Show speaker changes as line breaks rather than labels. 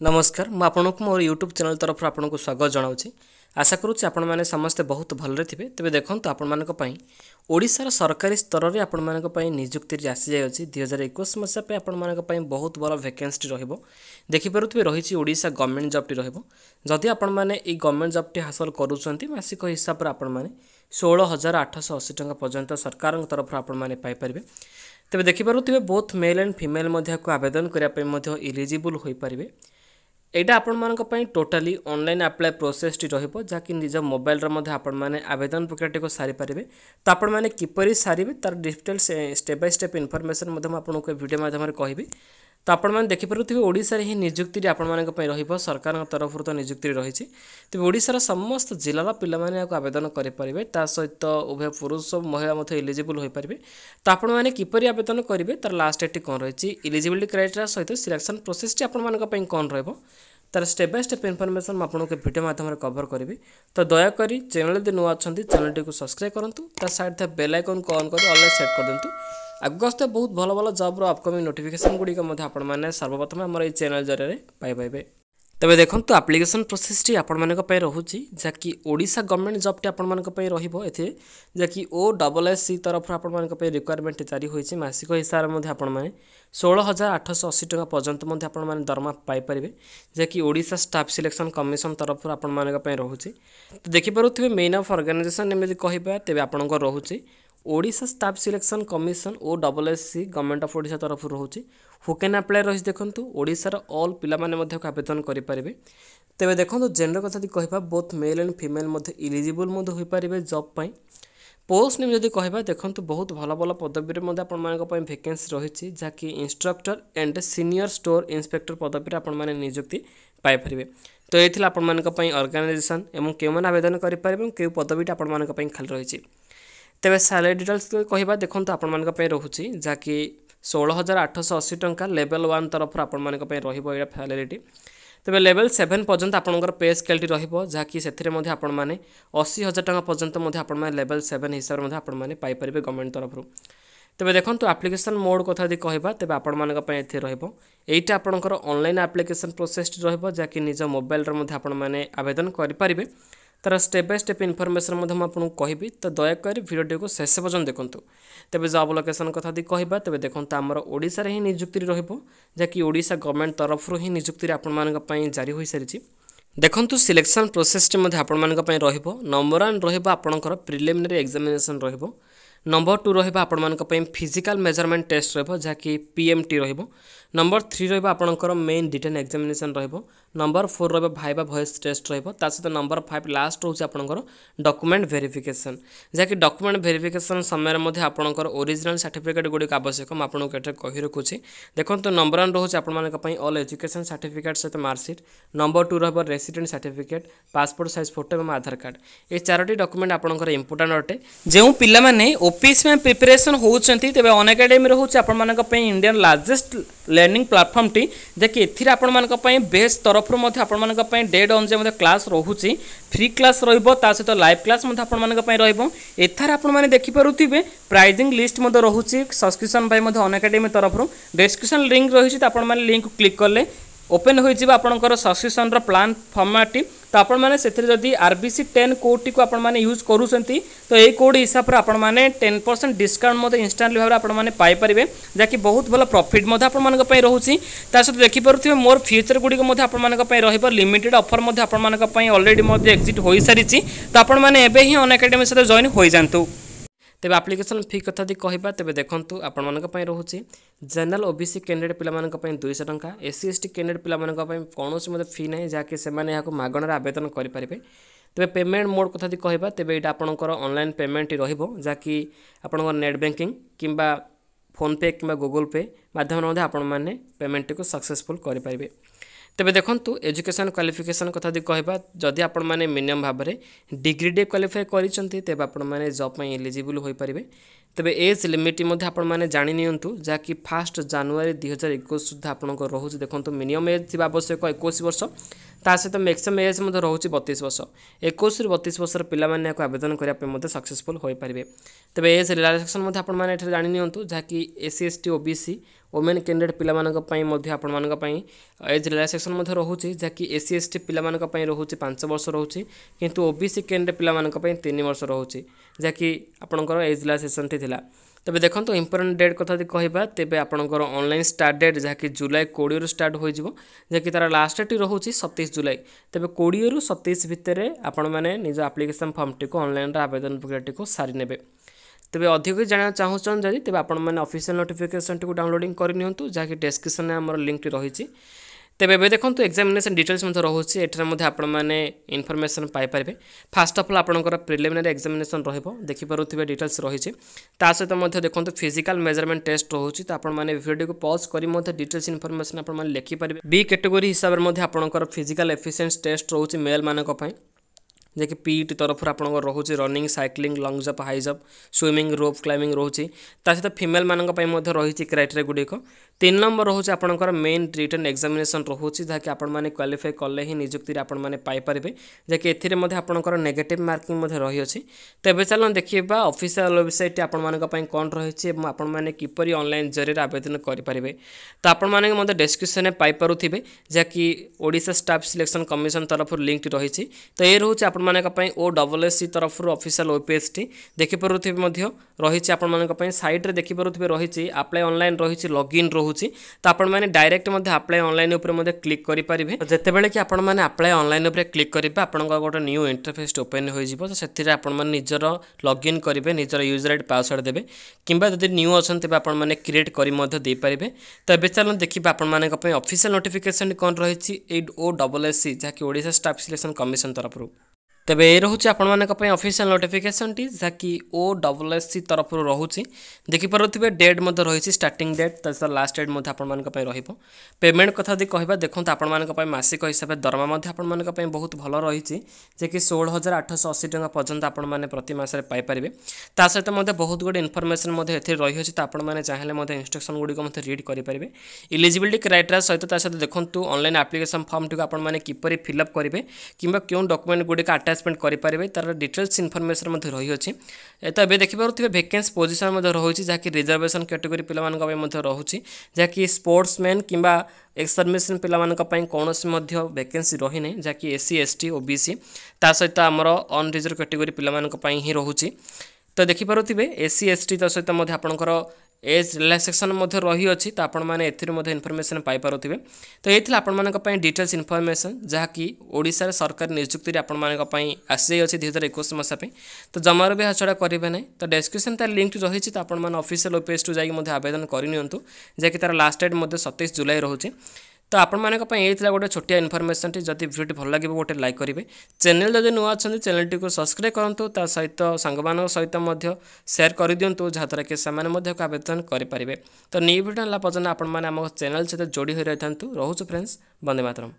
नमस्कार मु आपनको मोर YouTube channel तरफ आपको स्वागत जनाऊँगी। आशा करुच्ची आपण मैंने समस्ते बहुत भलरे थे। तेज देखो आपण मानी ओडिशार सरकारी स्तर में आपण मानी निजुक्ति आसी जाए 2021 मसीहा आपण मानी बहुत बड़ वैकेंसी रखिपे रही ओडिशा गवर्नमेंट जॉब टी रदि आपण मैंने गवर्नमेंट जॉब टी हासिल करुँच मासिक हिसाब से आपण मैंने 16,880 टंका पर्यंत सरकार तरफ आपण मैंने पाइपर। तेज देखिपे बोथ मेल एंड फीमेल को आवेदन करने इलिजिबल हो पारे। एटा आपण मानक पई totally online apply process T रहिबो जाकि निज मोबाइल रे मध्ये आपण माने आवेदन प्रक्रिया को सारी पारिबे। तो आपण माने किपरि सारिबे तार detail step by step information मध्ये म आपनको वीडियो माध्यम रे कहिबी। तो आपण माने देखि परथिबे ओडिसा रे ही नियुक्ति आपण मानक पई रहिबो सरकार तरफ तो नियुक्ति रहिछि। तो ओडिसा रा समस्त जिल्ला रा पिला माने आवेदन करि परिबे। ता सहित उभय पुरुष महिला मध्ये एलिजिबल होई परिबे। तो आपण माने किपरि आवेदन करिवे तार लास्ट डेट कोन रहिछि एलिजिबिलिटी क्राइटेरिया सहित सिलेक्शन प्रोसेस टी आपण मानक पई कोन रहबो तार स्टेप बाय स्टेप इन्फॉर्मेशन मैं आपको वीडियो माध्यम कवर करी। तो दयाकोरी चैनल यदि नुआ अच्छा चैनल टी सब्सक्राइब करूँ ता साइड था बेल आइकन को ऑन कर ऑल सेट कर दिंतु। आगु आसते बहुत भल भल जॉब अपकमिंग नोटिफिकेशन गुड़िक आपने सर्वप्रथम आम चैनल जरिए पाइबे। तेज देखो आप्लिकेसन प्रोसेस टी आपण मानक रोचे जहाँकि ओडिशा गवर्नमेंट जॉब टी आपण मानक रही जहाँकि OSSC तरफ आपण मानक रिक्वायरमेंट जारी होती मासिक हिसाब से आपण मैंने 16,880 टंका पर्यंत आपण मैंने दरमा पाइपर जहाँकि ओडिशा स्टाफ सिलेक्शन कमिशन तरफ आपण मानक रोचे। तो देखिपे मेन ऑफ ऑर्गेनाइजेशन एमती कहबा तेज आपण रोचे Odisha staff selection commission OSSC government of Odisha तरफ रोचे। हु कैन अप्लाई रही देखो ओडिशार ऑल पिला माने आवेदन करें। तेज देखो जेंडर कथा कहबा both male and female eligible हो पारे जॉब पाई। पोस्ट नेम जदि कहबा देखो बहुत भल भल पदवी में वैकेंसी रही जहाँकि instructor and senior store inspector पदवी आपण मैंने नियुक्ति पाइपर। तो ये आपण ऑर्गेनाइजेशन एवं क्यों आवेदन करें क्यों पदवीटा आपण खाली रही। तेज सैलरी डिटेल्स कहबा देखो आपण मानक रोचे जहाँकि 16,880 टंका लेवल 1 तरफ आपण मानक रही सैलरी। तेज लेवल 7 पर्यंत आपंकर पे स्केल रही जहाँकि से आपण मैंने 80,000 टंका पर्यंत आपण मैंने लेवल 7 हिसाब से आपण मैंने पाइपर गवर्नमेंट तरफ। तेज देखो एप्लिकेशन मोड कथा यदि कहबा तेज आपण मानक एटा आपंकर ऑनलाइन एप्लिकेशन प्रोसेस जहाँकि निज मोबाइल आपण मैंने आवेदन करें। तार स्टेप बाय स्टेप इन्फॉर्मेशन आपको कहबी। तो दयाकोरी वीडियो को शेष पर्यंत देखूँ। तेज जॉब लोकेशन कथा कहबा तेज देखो आमर ओडिशा रे ही नियुक्ति जहाँकि ओडिशा गवर्नमेंट तरफ ही नियुक्ति आपण जारी हो सारी। देखो सिलेक्शन प्रोसेस आपण नंबर 1 रहा प्रिलिमिनरी एग्जामिनेशन नंबर 2 रहा आपण फिजिकल मेजरमेंट टेस्ट जहाँकि PMT नंबर 3 रहा आपंकर मेन रिटन एग्जामिनेशन नंबर 4 रहा भाइबा वॉइस टेस्ट सहित नंबर 5 लास्ट रोचे आपंकर डॉक्यूमेंट वेरिफिकेशन जहाँकि डॉक्यूमेंट वेरिफिकेशन समय आपंकर ओरिजिनल सर्टिफिकेट गुड़िक आवश्यक मुझे कही रखुच्छी। देखो नंबर 1 रोचे आपंकर ऑल एजुकेशन सर्टिफिकेट सहित मार्कशीट नंबर 2 रहा resident certificate passport size photo और आधार कार्ड ये 4टी डॉक्यूमेंट आपंकर इंपोर्टेंट अटे। जो पिलामाने ओपीएससी में प्रिपरेशन होती तेज अनएकाडेमी रोचे आपण Indian largest learning platform T जहाँकि ए बेस्ट तरफ डेड अनुसार क्लास रोचे फ्री क्लास सहित लाइव क्लास एथार आपने देखिपे प्राइजिंग लिस्ट रोचे सब्सक्रिप्शन अनएकाडेमी तरफ डिस्क्रिप्शन लिंक रही लिंक क्लिक कले ओपन हो आपंकर सब्सक्रिप्शन प्लान फॉर्मेट। तो आपण मैंने जदि RBC 10 कोड टी को यूज करूँगी तो ये कोड हिसाब से आपण मैंने 10% डिस्काउंट इंस्टांटली भाव में पाइपर जहाँकि बहुत भल प्रॉफिट रोचे। सहित देखिपे मोर फ्यूचर गुड़िक लिमिटेड ऑफर ऑलरेडी एक्जिट हो सारी। तो आपण मैंने ही अनएकाडेमी सहित जॉइन हो जातु। तेज एप्लिकेशन फी कथा कहबा तेज देखो आपण रोचे जनरल OBC कैंडिडेट पिला 200 टंका SC ST कैंडिडेट पिला कौन फी ना जहाँकि से मागणार आवेदन करेंगे। तेज पेमेंट मोड कथा कहबा तेज यहाँ आपंकर ऑनलाइन पेमेंट रहाँकि आप नेट बैंकिंग किंबा फोनपे कि गूगल पे माध्यम आपने पेमेंट को सक्सेसफुल करेंगे। तेज देखो एजुकेशन क्वालिफिकेशन कथा कहबा जदि आपण मैंने मिनिमम भाव में डिग्री डे क्वालिफाई करते तेज आपण जॉब में एलिजिबल हो पारे। तेज एज लिमिट आपने जाणी नियंतु जहाँकि 1 जनवरी 2021 सुधा आपंकर रोचे। देखो मिनिमम एज थी आवश्यक 21 वर्ष ता सहित मैक्सिमम एज रोचे 32 वर्ष 21 ରୁ 32 वर्षर पिलाने आवेदन करने सक्सेसफुल हो पारे। तेज एज रिलैक्सेशन आपने जानी निंतु जहाँकि SC ST OBC women candidate पाई एज रिलैक्सेशन रोचे जहाँकि एससी एसटी पाई रोचे 5 वर्ष रोचे किंतु ओबीसी कैंडिडेट पाई 3 वर्ष रोचे जहाँकि आपंकर एज रिलैक्सेशन थी। तबे देखो इंपोर्टेंट डेट कथा कहबा तेबे आपनकर ऑनलाइन स्टार्ट डेट जहाँकि जुलाई 20 रु स्टार्ट हो जहाँकि तार लास्ट डेट रोचे 27 जुलाई। तेबे 20 रु 27 भितर आपण मैंने निज एप्लिकेशन फॉर्म टी ऑनलाइन आवेदन प्रक्रिया को सारी ने। तेबे अधिक जाना चाहूँ जदि तेबे आपण मैंने ऑफिशियल नोटिफिकेशन टी डाउनलोडिंग करनी जहाँकि डिस्क्रिप्शन में आम लिंक रही। तेबे ए देखो एग्जामिनेशन डिटेल्स रोचे एठार आपण मैंने information Piper. Fast of all आपंकर प्रिलिमिनरी एग्जामिनेशन देखिपे डिटेल्स रही सहित देखो फिजिकल मेजरमेंट टेस्ट रोचे तो आपने वीडियो को पॉज कर डिटेल्स इनफॉरमेशन आप लिखिपारे। बी कैटेगरी हिसाब से आपंकर फिजिकल एफिशिएंसी टेस्ट रोचे मेल मानक जैसे पीटी तरफ आप रोचे running cycling lung jump high jump swimming rope climbing रोचे सहित फीमेल मानक रही क्राइटेरिया गुड़िक। 3 नंबर रोचे आपंकर मेन रिटन एग्जामिनेशन रोचे जहाँकि आपने क्वालिफाई कले ही निजुक्ति आपने पाइपर जैसे एपंकर नेगेटिव मार्किंग रही है। तेज चलो देखा ऑफिशियल वेबसाइट आपण कौन रही आपने किपर ऑनलाइन जरिए आवेदन करेंगे तो आपने डिस्क्रिप्शन में पाइपे जहाँकि ओडिशा स्टाफ सिलेक्शन कमिशन तरफ लिंक रही। तो ये रोचे OSSC तरफ ऑफिशियल वेबपेज टी देखिपे रही आपण साइट देखिपे रही अप्लाई ऑनलाइन रही लॉगिन रोचे तो आपने डायरेक्ट अप्लाई ऑनलाइन उपर क्लिक करेंगे। जितेबाला कि आपने अप्लाई ऑनलाइन उपर क्लिक करेंगे आप गोटे न्यू इंटरफेस ओपन हो निजर लॉगिन करेंगे निजर यूजर आईडी पासवर्ड देवे कि न्यू अच्छा तेज आपने क्रिएट करेंगे। तो ये चलो देखिए आपण ऑफिशियल नोटिफिकेशन कौन रही OSSC जहाँकि ओडिशा स्टाफ सिलेक्शन कमिशन तरफ। तेबे ये रोचे आपण ऑफिशियल नोटिफिकेशन टी जहाँकि OSSC तरफ रोचे देखिपे डेट रही स्टार्टिंग डेट तर लास्ट डेट आपण पेमेंट कथा कहवा देखो आपण मासिक हिसाब से दरमा आपण बहुत भल रही जे कि 16,880 टका पर्यंत आपने प्रति मासरे पाइपर। ता सहित बहुत गुड इनफॉरमेशन रही है तो आपने चाहिए इंस्ट्रक्शन गुड़िक रीड करेंगे। इलिजिबिलिटी क्राइटेरिया सहित सहित देखो ऑनलाइन एप्लिकेशन फॉर्म टी आपने किपर फिलअप करेंगे कि क्यों डॉक्यूमेंट गुड़िक अटैचमेंट करेंगे तार डिटेल्स इनफॉरमेशन रही है। तो ये देखिपे वैकेंसी पोजिशन रही जहाँकि रिजर्वेशन कैटेगरी पिला रोचे जहाँकि स्पोर्ट्समैन कि एक्स सर्विसमैन पिला कौन वैकेंसी रही ना जहाँकि SC ST OBC ता सहित आमर अनरिजर्व कैटेगरी पिला ही रोचे। तो देखिपे SC ST तो सहित आपंकर एज रिलैक्सेशन रही अच्छी तो आपने इनफॉरमेशन पाइपे। तो ये आपण डिटेल्स इनफॉरमेशन जहाँकि ओडिशा सरकार निजुक्ति आपंपाई आसी जाइए 2021 मसीहा। तो जमार भी छड़ा करेंगे ना तो डिस्क्रिप्शन तार लिंक रही तो आपने ऑफिशियल वेबपेज टू जाकि आवेदन करनी जहाँकि तार लास्ट डेट 27 जुलाई रोचे। तो आपण गोटे छोटिया इनफॉरमेशन टी जब वीडियो भल लगे गोटे लाइक करेंगे चैनल जब नुआ अच्छा चैनल टी को सब्सक्राइब करूँ ता सहित सांग सहित सेयार कर दिंतु जहाँद्वारा कि से आवेदन करेंगे। तो न्यू वीडियो पर्यटन आप चैनल सहित जोड़ी हो रही था रोचु फ्रेंड्स वंदे मातरम।